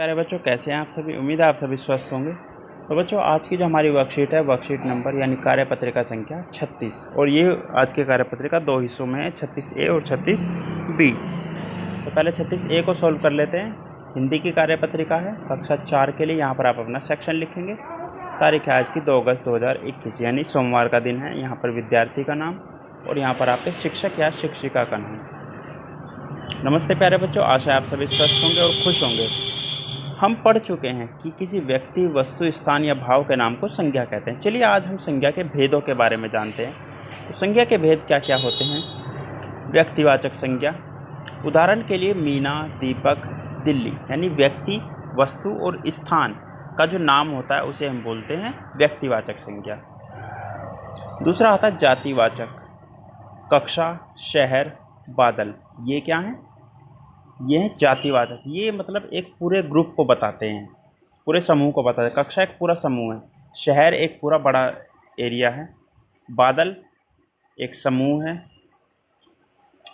प्यारे बच्चों, कैसे हैं आप सभी। उम्मीद है आप सभी स्वस्थ होंगे। तो बच्चों, आज की जो हमारी वर्कशीट है, वर्कशीट नंबर यानी कार्यपत्रिका संख्या 36, और ये आज के कार्यपत्रिका दो हिस्सों में है, 36A और 36B। तो पहले 36A को सॉल्व कर लेते हैं। हिंदी की कार्यपत्रिका है, कक्षा 4 के लिए। यहाँ पर आप अपना सेक्शन लिखेंगे। तारीख है आज की 2 अगस्त 2021 यानी सोमवार का दिन है। यहाँ पर विद्यार्थी का नाम और यहाँ पर आपके शिक्षक या शिक्षिका का नाम। नमस्ते प्यारे बच्चों, आशा है आप सभी स्वस्थ होंगे और खुश होंगे। हम पढ़ चुके हैं कि किसी व्यक्ति, वस्तु, स्थान या भाव के नाम को संज्ञा कहते हैं। चलिए आज हम संज्ञा के भेदों के बारे में जानते हैं। तो संज्ञा के भेद क्या क्या होते हैं। व्यक्तिवाचक संज्ञा, उदाहरण के लिए मीना, दीपक, दिल्ली, यानी व्यक्ति, वस्तु और स्थान का जो नाम होता है उसे हम बोलते हैं व्यक्तिवाचक संज्ञा। दूसरा आता है जातिवाचक, कक्षा, शहर, बादल, ये क्या है, ये है जातिवाचक। ये मतलब एक पूरे ग्रुप को बताते हैं, पूरे समूह को बताते हैं। कक्षा एक पूरा समूह है, शहर एक पूरा बड़ा एरिया है, बादल एक समूह है।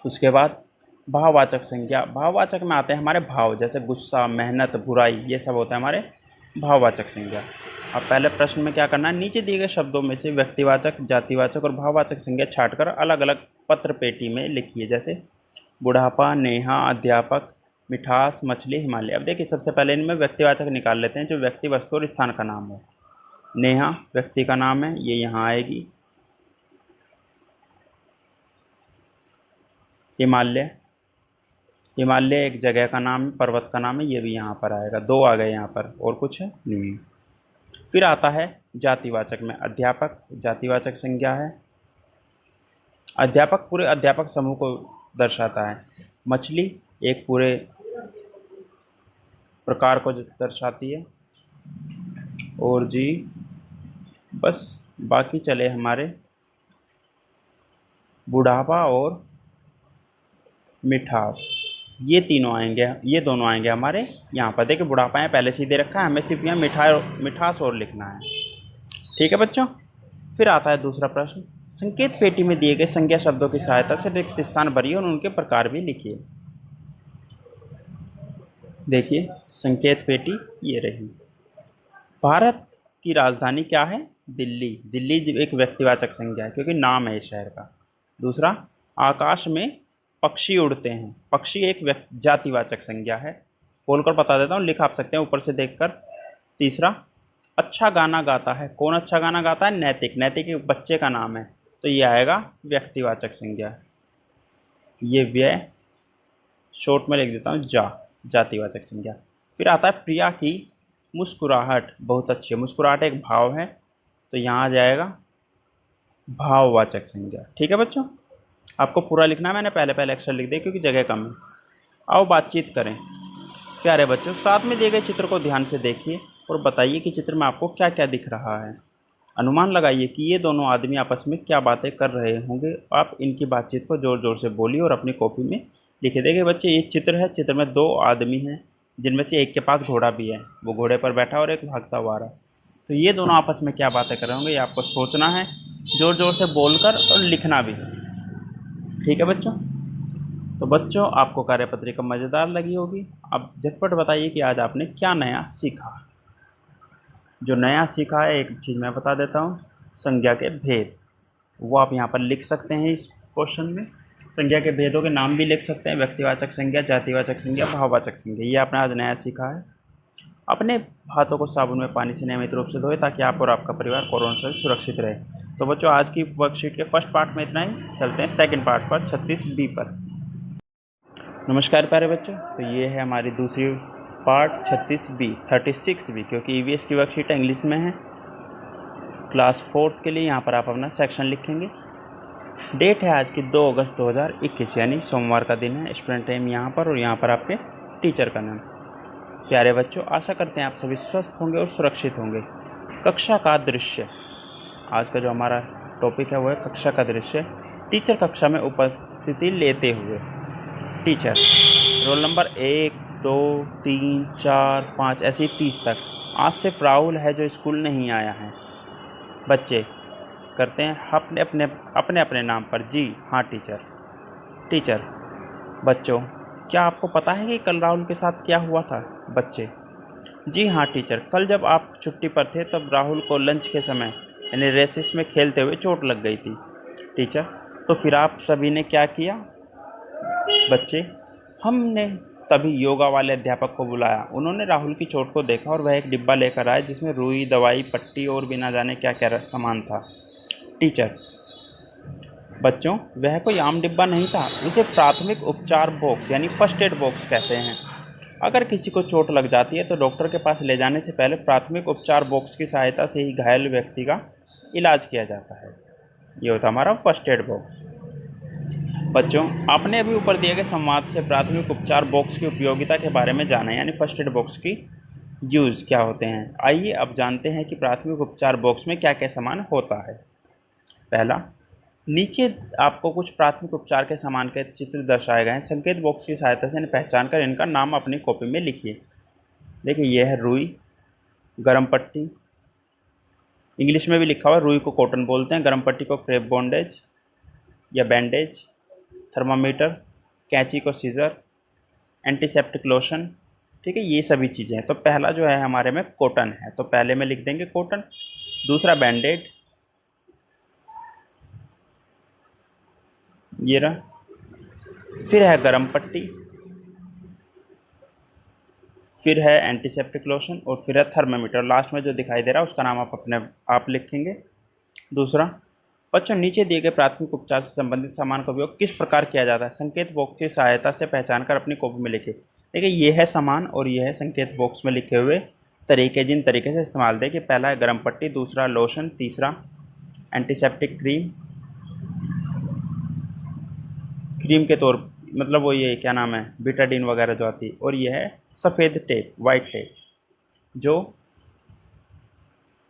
उसके बाद भाववाचक संज्ञा, भाववाचक में आते हैं हमारे भाव, जैसे गुस्सा, मेहनत, बुराई, ये सब होता है हमारे भाववाचक संज्ञा। अब पहले प्रश्न में क्या करना है, नीचे दिए गए शब्दों में से व्यक्तिवाचक, जातिवाचक और भाववाचक संज्ञा छांटकर अलग अलग पत्र पेटी में लिखिए। जैसे बुढ़ापा, नेहा, अध्यापक, मिठास, मछली, हिमालय। अब देखिए, सबसे पहले इनमें व्यक्तिवाचक निकाल लेते हैं जो व्यक्ति, वस्तु और स्थान का नाम हो। नेहा व्यक्ति का नाम है, ये यहाँ आएगी। हिमालय, हिमालय एक जगह का नाम है, पर्वत का नाम है, ये भी यहाँ पर आएगा। दो आ गए यहाँ पर, और कुछ है नहीं। फिर आता है जातिवाचक में अध्यापक, जातिवाचक संज्ञा है। अध्यापक पूरे अध्यापक समूह को दर्शाता है। मछली एक पूरे प्रकार को दर्शाती है। और जी बस बाकी चले हमारे बुढ़ापा और मिठास, ये तीनों आएंगे, ये दोनों आएंगे हमारे यहाँ पर। देखिए बुढ़ापा है पहले से ही दे रखा है, हमें सिर्फ यहाँ मिठास और लिखना है। ठीक है बच्चों। फिर आता है दूसरा प्रश्न, संकेत पेटी में दिए गए संज्ञा शब्दों की सहायता से रिक्त स्थान भरिए और उनके प्रकार भी लिखिए। देखिए संकेत पेटी ये रही। भारत की राजधानी क्या है, दिल्ली। दिल्ली एक व्यक्तिवाचक संज्ञा है क्योंकि नाम है इस शहर का। दूसरा, आकाश में पक्षी उड़ते हैं, पक्षी एक जातिवाचक संज्ञा है। बोलकर बता देता हूँ, लिख आप सकते हैं ऊपर से देखकर। तीसरा, अच्छा गाना गाता है, कौन अच्छा गाना गाता है, नैतिक, नैतिक एक बच्चे का नाम है, तो ये आएगा व्यक्तिवाचक संज्ञा। ये व्यय शॉर्ट में लिख देता हूँ, जातिवाचक संज्ञा। फिर आता है प्रिया की मुस्कुराहट बहुत अच्छी है, मुस्कुराहट एक भाव है, तो यहाँ आ जाएगा भाववाचक संज्ञा। ठीक है बच्चों, आपको पूरा लिखना है, मैंने पहले अक्षर लिख दिए क्योंकि जगह कम है। आओ बातचीत करें। प्यारे बच्चों, साथ में दिए गए चित्र को ध्यान से देखिए और बताइए कि चित्र में आपको क्या क्या दिख रहा है। अनुमान लगाइए कि ये दोनों आदमी आपस में क्या बातें कर रहे होंगे। आप इनकी बातचीत को ज़ोर ज़ोर से बोलिए और अपनी कॉपी में लिखे। देखिए बच्चे, ये चित्र है, चित्र में दो आदमी हैं जिनमें से एक के पास घोड़ा भी है, वो घोड़े पर बैठा और एक भागता हुआ आ रहा है। तो ये दोनों आपस में क्या बातें कर रहे होंगे, ये आपको सोचना है, ज़ोर ज़ोर से बोलकर, और लिखना भी। ठीक है बच्चों। तो बच्चों, आपको कार्यपत्रिका मज़ेदार लगी होगी। अब झटपट बताइए कि आज आपने क्या नया सीखा। जो नया सीखा है, एक चीज़ मैं बता देता हूँ, संज्ञा के भेद, वो आप यहाँ पर लिख सकते हैं इस क्वेश्चन में। संज्ञा के भेदों के नाम भी लिख सकते हैं, व्यक्तिवाचक संज्ञा, जातिवाचक संज्ञा, भाववाचक संज्ञा। ये आपने आज नया सीखा है। अपने हाथों को साबुन में पानी से नियमित रूप से धोएं ताकि आप और आपका परिवार कोरोना से सुरक्षित रहे। तो बच्चों, आज की वर्कशीट के फर्स्ट पार्ट में इतना ही। चलते हैं सेकंड पार्ट पर, 36B पर। नमस्कार प्यारे बच्चों, तो ये है हमारी दूसरी पार्ट 36B, क्योंकि EVS की वर्कशीट इंग्लिश में है। क्लास 4th के लिए यहाँ पर आप अपना सेक्शन लिखेंगे। डेट है आज की 2 अगस्त 2021 यानी सोमवार का दिन है। स्टूडेंट नेम यहाँ पर और यहाँ पर आपके टीचर का नाम। प्यारे बच्चों, आशा करते हैं आप सभी स्वस्थ होंगे और सुरक्षित होंगे। कक्षा का दृश्य, आज का जो हमारा टॉपिक है वो है कक्षा का दृश्य। टीचर कक्षा में उपस्थिति लेते हुए। टीचर, रोल नंबर 1, 2, 3, 4, 5 ऐसे ही 30 तक। आज सिर्फ राहुल है जो स्कूल नहीं आया है। बच्चे करते हैं अपने अपने नाम पर, जी हाँ टीचर। टीचर, बच्चों क्या आपको पता है कि कल राहुल के साथ क्या हुआ था। बच्चे, जी हाँ टीचर, कल जब आप छुट्टी पर थे तब राहुल को लंच के समय यानी रेसिस में खेलते हुए चोट लग गई थी। टीचर, तो फिर आप सभी ने क्या किया? बच्चे, हमने तभी योगा वाले अध्यापक को बुलाया। उन्होंने राहुल की चोट को देखा और वह एक डिब्बा लेकर आए जिसमें रुई, दवाई, पट्टी और भी ना जाने क्या क्या सामान था। टीचर, बच्चों, वह कोई आम डिब्बा नहीं था, उसे प्राथमिक उपचार बॉक्स यानी फर्स्ट एड बॉक्स कहते हैं। अगर किसी को चोट लग जाती है तो डॉक्टर के पास ले जाने से पहले प्राथमिक उपचार बॉक्स की सहायता से ही घायल व्यक्ति का इलाज किया जाता है। ये होता हमारा फर्स्ट एड बॉक्स। बच्चों, आपने अभी ऊपर दिए गए संवाद से प्राथमिक उपचार बॉक्स की उपयोगिता के बारे में जाना, यानी फर्स्ट एड बॉक्स की यूज़ क्या होते हैं। आइए अब जानते हैं कि प्राथमिक उपचार बॉक्स में क्या क्या सामान होता है। पहला, नीचे आपको कुछ प्राथमिक उपचार के सामान के चित्र दर्शाए गए हैं। संकेत बॉक्स की सहायता से इन्हें पहचान कर इनका नाम अपनी कॉपी में लिखिए। देखिए, यह है रुई, गरम पट्टी, इंग्लिश में भी लिखा हुआ है, रुई को कॉटन बोलते हैं, गरम पट्टी को क्रेप बॉन्डेज या बैंडेज, थर्मामीटर, कैंची को सीजर, एंटीसेप्टिक लोशन। ठीक है, ये सभी चीज़ें हैं। तो पहला जो है हमारे में कॉटन है, तो पहले में लिख देंगे कॉटन। दूसरा बैंडेड, ये रहा। फिर है गरम पट्टी, फिर है एंटीसेप्टिक लोशन और फिर है थर्मामीटर। लास्ट में जो दिखाई दे रहा है उसका नाम आप लिखेंगे। दूसरा, बच्चों, नीचे दिए गए प्राथमिक उपचार से संबंधित सामान का उपयोग किस प्रकार किया जाता है? संकेत बॉक्स की सहायता से पहचान कर अपनी कॉपी में लिखे। देखिए, ये है सामान और ये है संकेत बॉक्स में लिखे हुए तरीके, जिन तरीके से इस्तेमाल दें कि पहला है गर्म पट्टी, दूसरा लोशन, तीसरा एंटीसेप्टिक क्रीम, क्रीम के तौर मतलब वो ये क्या नाम है, बीटाडीन वगैरह जो आती है, और ये है सफ़ेद टेप, वाइट टेप, जो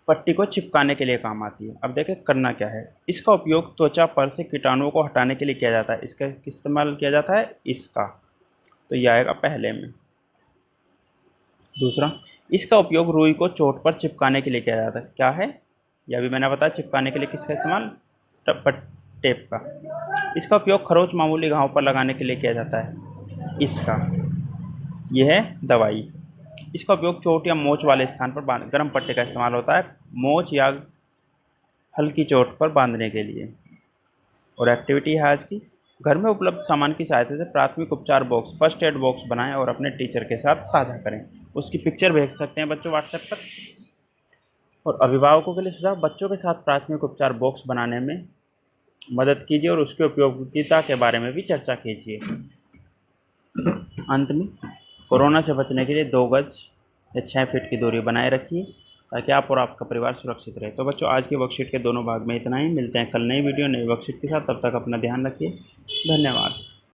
पट्टी को चिपकाने के लिए काम आती है। अब देखें करना क्या है। इसका उपयोग त्वचा पर से कीटाणुओं को हटाने के लिए किया जाता है। इसका इस्तेमाल किया जाता है इसका, तो यह आएगा पहले में। दूसरा, इसका उपयोग रुई को चोट पर चिपकाने के लिए किया जाता है। क्या है? यह भी मैंने बताया, चिपकाने के लिए किसका इस्तेमाल? टेप का। इसका उपयोग खरोच मामूली घाव पर लगाने के लिए किया जाता है। इसका, यह है दवाई। इसका उपयोग चोट या मोच वाले स्थान पर गर्म पट्टे का इस्तेमाल होता है, मोच या हल्की चोट पर बांधने के लिए। और एक्टिविटी है आज की, घर में उपलब्ध सामान की सहायता से प्राथमिक उपचार बॉक्स, फर्स्ट एड बॉक्स बनाएं और अपने टीचर के साथ साझा करें। उसकी पिक्चर भेज सकते हैं बच्चों व्हाट्सएप पर। और अभिभावकों के लिए सुझाव, बच्चों के साथ प्राथमिक उपचार बॉक्स बनाने में मदद कीजिए और उसकी उपयोगिता के बारे में भी चर्चा कीजिए। अंत में, कोरोना से बचने के लिए 2 गज या 6 फीट की दूरी बनाए रखिए ताकि आप और आपका परिवार सुरक्षित रहे। तो बच्चों, आज की वर्कशीट के दोनों भाग में इतना ही। मिलते हैं कल नई वीडियो नई वर्कशीट के साथ। तब तक अपना ध्यान रखिए। धन्यवाद।